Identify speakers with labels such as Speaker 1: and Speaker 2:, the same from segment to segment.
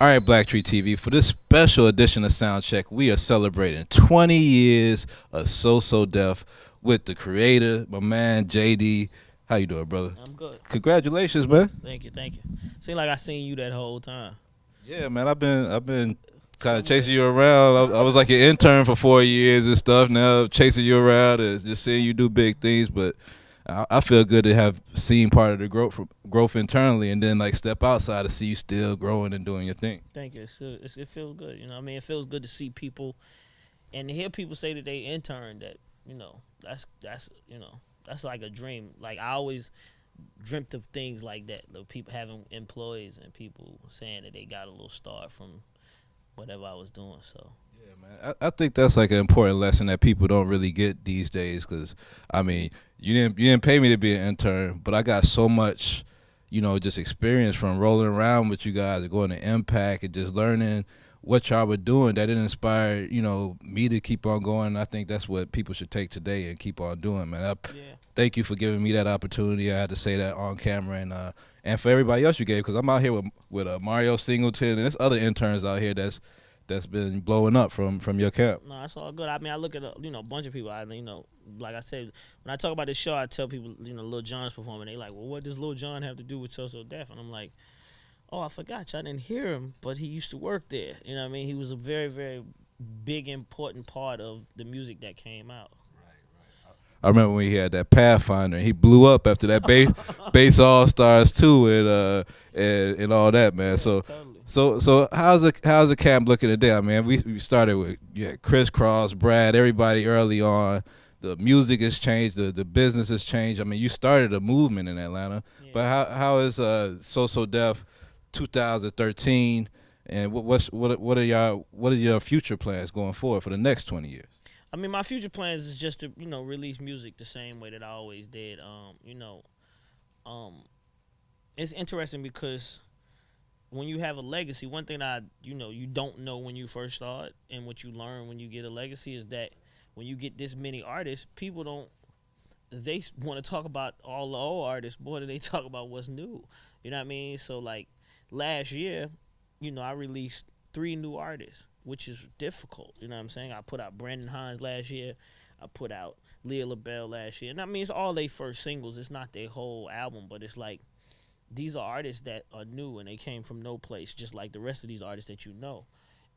Speaker 1: All right, BLACKTREE TV. For this special edition of SoundCheck, we are celebrating 20 years of So Def with the creator, my man JD. How you doing, brother?
Speaker 2: I'm good.
Speaker 1: Congratulations, man.
Speaker 2: Thank you, thank you. Seemed like I seen you that whole time.
Speaker 1: Yeah, man. I've been kind of
Speaker 2: Somewhere.
Speaker 1: chasing you around. I was like an intern for 4 years and stuff. Now chasing you around and just seeing you do big things. But I feel good to have seen part of the growth internally, and then like step outside to see you still growing and doing your thing.
Speaker 2: Thank you. It feels good. You know what I mean? It feels good to see people and to hear people say that they interned that, that's like a dream. Like I always dreamt of things like that. The people having employees and people saying that they got a little start from whatever I was doing. So
Speaker 1: Yeah, man. I think that's like an important lesson that people don't really get these days. Cause I mean, you didn't pay me to be an intern, but I got so much, just experience from rolling around with you guys and going to Impact and just learning what y'all were doing that it inspired, me to keep on going. I think that's what people should take today and keep on doing, man.
Speaker 2: yeah.
Speaker 1: Thank you for giving me that opportunity. I had to say that on camera, and for everybody else you gave, because I'm out here with Mario Singleton and there's other interns out here that's been blowing up from your camp.
Speaker 2: No, that's all good. I mean, I look at a bunch of people. Like I said, when I talk about this show, I tell people, Lil Jon's performing. They like, well, what does Lil Jon have to do with So Def? And I'm like, oh, I forgot. I didn't hear him, but he used to work there. You know what I mean? He was a very, very big, important part of the music that came out.
Speaker 1: I remember when he had that Pathfinder. He blew up after that bass All Stars too, and all that, man.
Speaker 2: Yeah,
Speaker 1: So
Speaker 2: totally.
Speaker 1: so how's the camp looking today? I mean, we started with Crisscross, Brad, everybody early on. The music has changed, the business has changed. I mean, you started a movement in Atlanta,
Speaker 2: Yeah.
Speaker 1: but how is So Def 2013, and what are your future plans going forward for the next 20 years?
Speaker 2: I mean, my future plans is just to, release music the same way that I always did. It's interesting because when you have a legacy, one thing you don't know when you first start, and what you learn when you get a legacy is that when you get this many artists, people don't. They want to talk about all the old artists more than they talk about what's new. You know what I mean? So like last year, I released 3 new artists, which is difficult. You know what I'm saying? I put out Brandon Hines last year. I put out Leah LaBelle last year. And I mean, it's all their first singles. It's not their whole album, but it's like these are artists that are new and they came from no place, just like the rest of these artists that you know.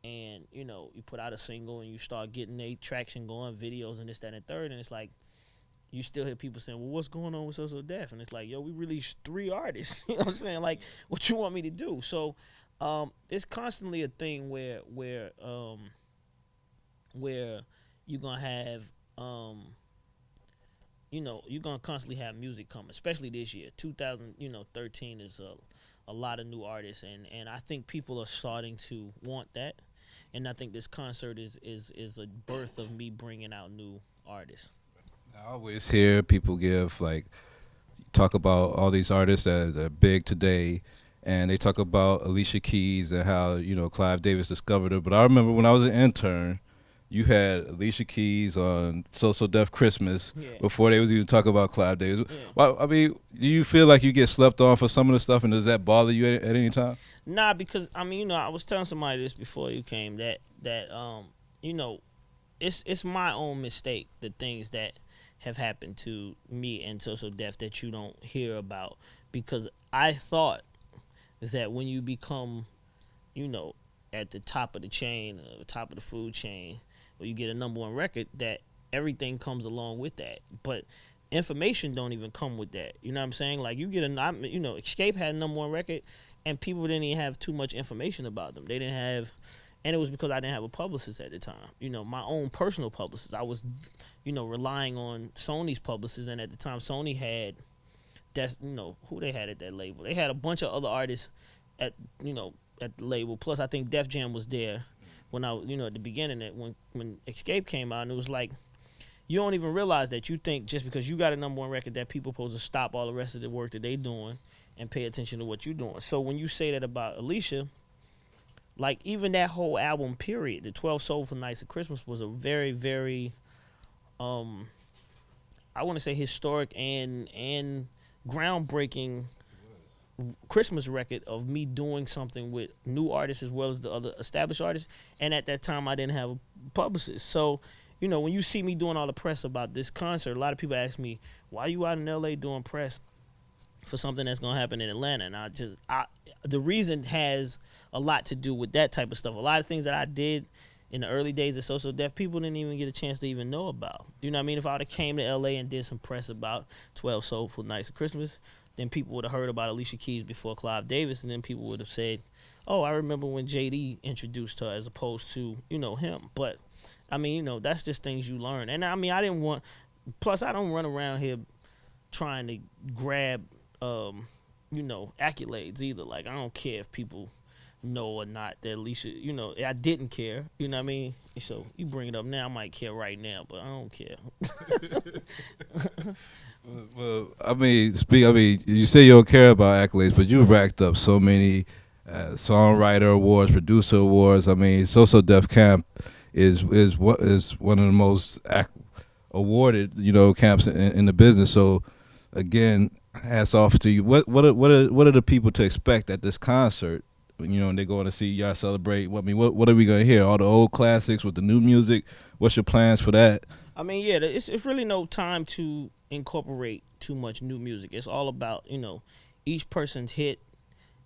Speaker 2: And, you put out a single and you start getting a traction going, videos and this, that, and the third. And it's like, you still hear people saying, well, what's going on with So Def? And it's like, yo, we released 3 artists. You know what I'm saying? Like, what you want me to do? So, it's constantly a thing where you're gonna have you're gonna constantly have music coming, especially this year. 2013 is a lot of new artists, and I think people are starting to want that, and I think this concert is a birth of me bringing out new artists.
Speaker 1: I always hear people talk about all these artists that are big today, and they talk about Alicia Keys and how Clive Davis discovered her. But I remember when I was an intern, you had Alicia Keys on So Def Christmas
Speaker 2: Yeah.
Speaker 1: before they was even talking about Clive Davis.
Speaker 2: Yeah.
Speaker 1: Well, I mean, do you feel like you get slept on for some of the stuff, and does that bother you at any time?
Speaker 2: Nah, because I mean, I was telling somebody this before you came that it's my own mistake, the things that have happened to me and So Def that you don't hear about, because I thought that when you become, at the top of the chain, top of the food chain, or you get a #1 record, that everything comes along with that. But information don't even come with that. You know what I'm saying? Like you get Escape had a #1 record, and people didn't even have too much information about them. They didn't have, and it was because I didn't have a publicist at the time. My own personal publicist. I was, relying on Sony's publicist, and at the time Sony had, who they had at that label. They had a bunch of other artists at at the label. Plus, I think Def Jam was there when I, at the beginning, when Escape came out, and it was like, you don't even realize that you think just because you got a #1 record that people supposed to stop all the rest of the work that they doing and pay attention to what you're doing. So when you say that about Alicia, like even that whole album period, the 12 Soulful Nights of Christmas was a very, very, I want to say historic and groundbreaking Christmas record of me doing something with new artists as well as the other established artists. And at that time, I didn't have a publicist. So, you know, when you see me doing all the press about this concert, a lot of people ask me, why you out in LA doing press for something that's going to happen in Atlanta? And the reason has a lot to do with that type of stuff. A lot of things that I did in the early days of So Def, people didn't even get a chance to even know about. You know what I mean? If I would have came to LA and did some press about 12 Soulful Nights of Christmas, then people would have heard about Alicia Keys before Clive Davis, and then people would have said, oh, I remember when JD introduced her, as opposed to, you know, him. But, I mean, you know, that's just things you learn. And, I mean, I didn't want, plus I don't run around here trying to grab, you know, accolades either. Like, I don't care if people know or not that Alicia, you know, I didn't care, you know what I mean? So you bring it up now, I might care right now, but I don't care.
Speaker 1: Well, I mean, you say you don't care about accolades, but you've racked up so many songwriter awards, producer awards. I mean, So Def Camp is one of the most awarded, you know, camps in the business. So, again, hats off to you. What are the people to expect at this concert? You know, and they're going to see y'all celebrate. What are we going to hear? All the old classics with the new music? What's your plans for that?
Speaker 2: I mean, yeah, it's really no time to incorporate too much new music. It's all about, you know, each person's hit.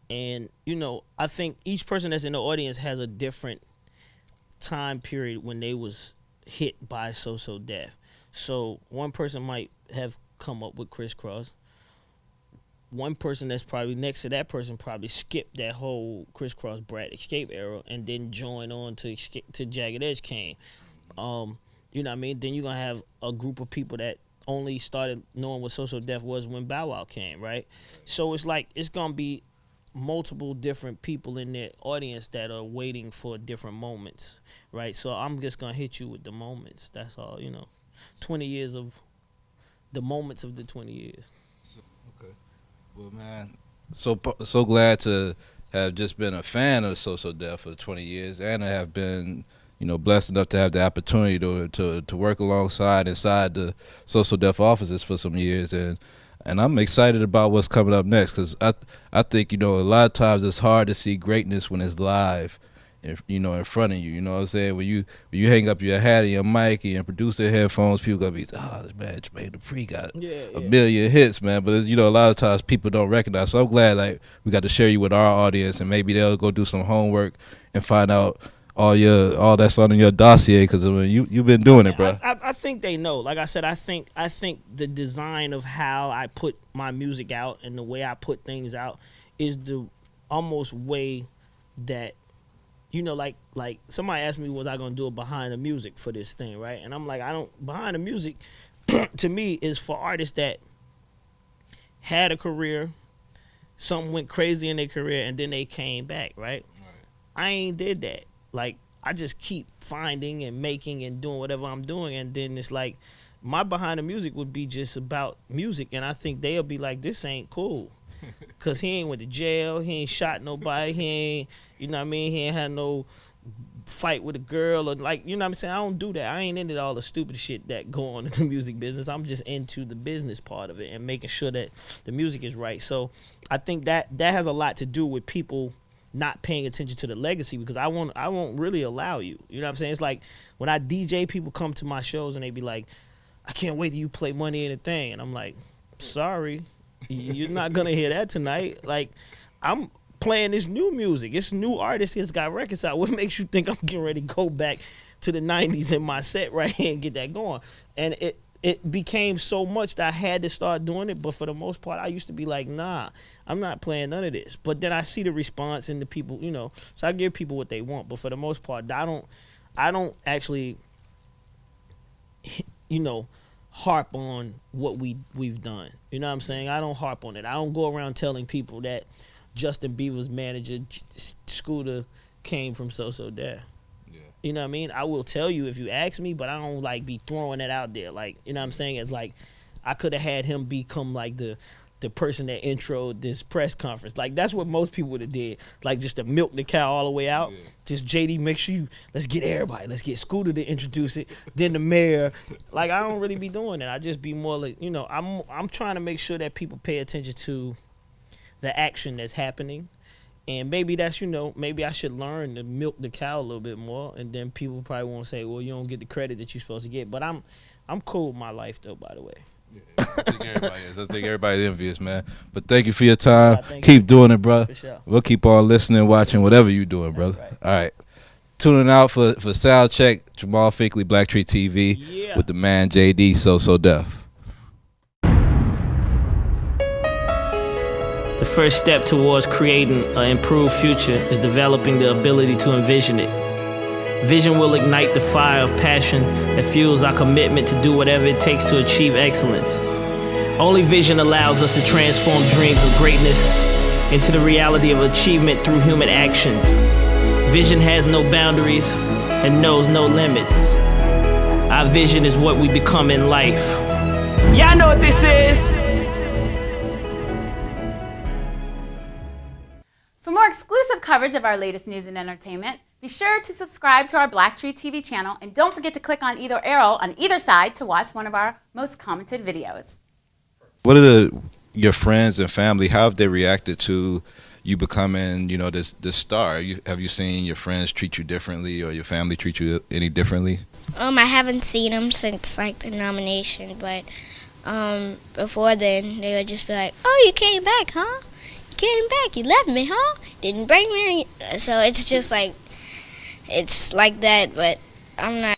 Speaker 2: And, you know, I think each person that's in the audience has a different time period when they was hit by So Def. So one person might have come up with Crisscross. One person that's probably next to that person probably skipped that whole Crisscross Brat Escape era and then joined on to Jagged Edge came. You know what I mean? Then you're going to have a group of people that only started knowing what So Def was when Bow Wow came, right? So it's like it's going to be multiple different people in the audience that are waiting for different moments, right? So I'm just going to hit you with the moments. That's all, you know. 20 years of the moments of the 20 years.
Speaker 1: Okay. Well, man, so glad to have just been a fan of So Def for 20 years, and I have been, you know, blessed enough to have the opportunity to work alongside inside the So Def offices for some years, and I'm excited about what's coming up next, because I think, you know, a lot of times it's hard to see greatness when it's live, you know, in front of you. You know what I'm saying? When you hang up your hat and your mic and your producer headphones, people gonna be, oh man, Jermaine Dupri got a million hits, man. But you know, a lot of times people don't recognize. So I'm glad like we got to share you with our audience, and maybe they'll go do some homework and find out all that's on your dossier, because I mean, you've been doing it, bro.
Speaker 2: I think they know. Like I said, I think the design of how I put my music out and the way I put things out is the almost way that, you know, like somebody asked me, was I gonna do a behind the music for this thing, right? And I'm like, I don't. Behind the music, to me, is for artists that had a career, something went crazy in their career, and then they came back, right? I ain't did that. Like, I just keep finding and making and doing whatever I'm doing, and then it's like my behind the music would be just about music, and I think they'll be like, this ain't cool. Cause he ain't went to jail, he ain't shot nobody, he ain't, you know what I mean, he ain't had no fight with a girl, or like, you know what I'm saying? I don't do that. I ain't into all the stupid shit that go on in the music business. I'm just into the business part of it and making sure that the music is right. So I think that has a lot to do with people not paying attention to the legacy, because I won't really allow you. You know what I'm saying? It's like when I DJ, people come to my shows and they be like, I can't wait till you play Money in a Thing. And I'm like, sorry, you're not gonna hear that tonight. Like, I'm playing this new music. It's new artists that's got records out. What makes you think I'm getting ready to go back to the 90s in my set right here and get that going? And it became so much that I had to start doing it. But for the most part, I used to be like, nah, I'm not playing none of this. But then I see the response and the people, you know, so I give people what they want. But for the most part, I don't actually, you know, harp on what we've done. You know what I'm saying? I don't harp on it. I don't go around telling people that Justin Bieber's manager Scooter came from So Def. Yeah. You know what I mean? I will tell you if you ask me, but I don't like be throwing that out there. Like, you know what I'm saying? It's like I could have had him become like the person that introed this press conference. Like, that's what most people would have did. Like, just to milk the cow all the way out. Yeah. Just JD, make sure let's get everybody. Let's get Scooter to introduce it. Then the mayor. Like, I don't really be doing that. I just be more like, you know, I'm trying to make sure that people pay attention to the action that's happening. And maybe that's, maybe I should learn to milk the cow a little bit more, and then people probably won't say, well, you don't get the credit that you're supposed to get. But I'm cool with my life, though, by the way.
Speaker 1: Yeah, I think everybody is. I think everybody's envious, man. But thank you for your time.
Speaker 2: Keep
Speaker 1: doing it, bro.
Speaker 2: For sure.
Speaker 1: We'll keep on listening, watching, whatever you're doing, brother.
Speaker 2: Right.
Speaker 1: All right. Tuning out for SoundCheck, Jamal Finkley, BLACKTREE TV, with the man JD, So Def.
Speaker 2: The first step towards creating an improved future is developing the ability to envision it. Vision will ignite the fire of passion that fuels our commitment to do whatever it takes to achieve excellence. Only vision allows us to transform dreams of greatness into the reality of achievement through human actions. Vision has no boundaries and knows no limits. Our vision is what we become in life. Y'all know what this is.
Speaker 3: For more exclusive coverage of our latest news and entertainment, be sure to subscribe to our BLACKTREE TV channel, and don't forget to click on either arrow on either side to watch one of our most commented videos.
Speaker 1: What are your friends and family, how have they reacted to you becoming, this star? Have you seen your friends treat you differently, or your family treat you any differently?
Speaker 4: I haven't seen them since the nomination, but before then they would just be like, "Oh, you came back, huh? You came back. You left me, huh? Didn't bring me." So it's just it's like that, but I'm not